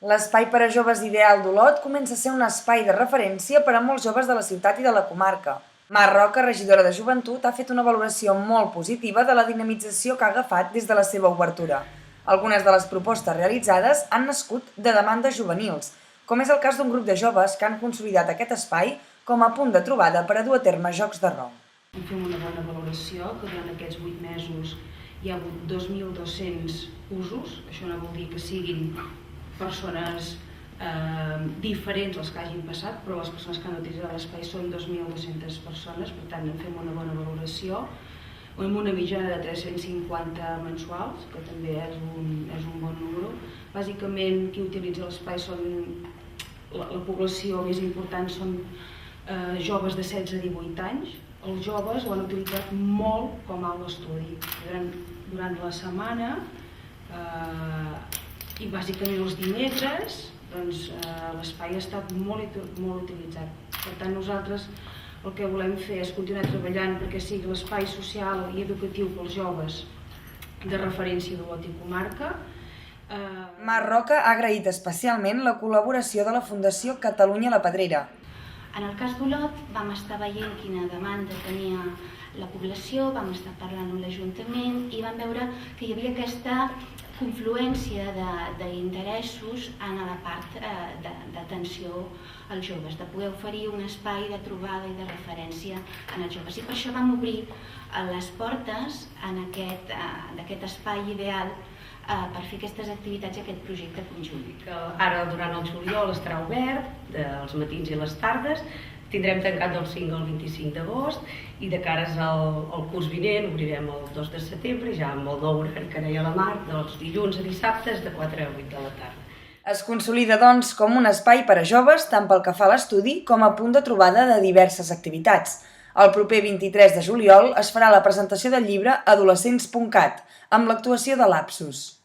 L'espai per a joves ideal d'Olot comença a ser un espai de referència per a molts joves de la ciutat i de la comarca. Mar Roca, regidora de Joventut, ha fet una valoració molt positiva de la dinamització que ha agafat des de la seva obertura. Algunes de les propostes realitzades han nascut de demandes juvenils, com és el cas d'un grup de joves que han consolidat aquest espai com a punt de trobada per a dur a terme jocs de rol. Fem una bona valoració, que durant aquests 8 mesos hi ha hagut 2.200 usos. Això no vol dir que siguin persones diferents els que hagin passat, però les persones que han utilitzat l'espai són 2.200 persones, per tant en fem una bona valoració, amb una mitjana de 350 mensuals, que també és un bon número. Bàsicament qui utilitza l'espai són la població més important són joves de 16 a 18 anys. Els joves ho han utilitzat molt com a aula d'estudi durant la setmana i bàsicament els dimecres l'espai ha estat molt utilitzat. Per tant, nosaltres el que volem fer és continuar treballant perquè sigui l'espai social i educatiu pels joves de referència d'Olot i comarca. Mar Roca ha agraït especialment la col·laboració de la Fundació Catalunya La Pedrera. En el cas d'Olot vam estar veient quina demanda tenia la població, vam estar parlant amb l'Ajuntament i vam veure que hi havia aquesta confluència d'interessos en la part d'atenció als joves, de poder oferir un espai de trobada i de referència als joves. I per això vam obrir les portes d'aquest espai ideal per fer aquestes activitats i aquest projecte conjunt. Ara, durant el juliol, estarà obert, els matins i les tardes, tindrem tancat del 5 al 25 d'agost i de cares al curs vinent obrirem el 2 de setembre, ja amb el nou horari que deia la Mar, dels dilluns a dissabtes de 4 a 8 de la tarda. Es consolida, doncs, com un espai per a joves, tant pel que fa a l'estudi com a punt de trobada de diverses activitats. El proper 23 de juliol es farà la presentació del llibre Adolescents.cat, amb l'actuació de Lapsus.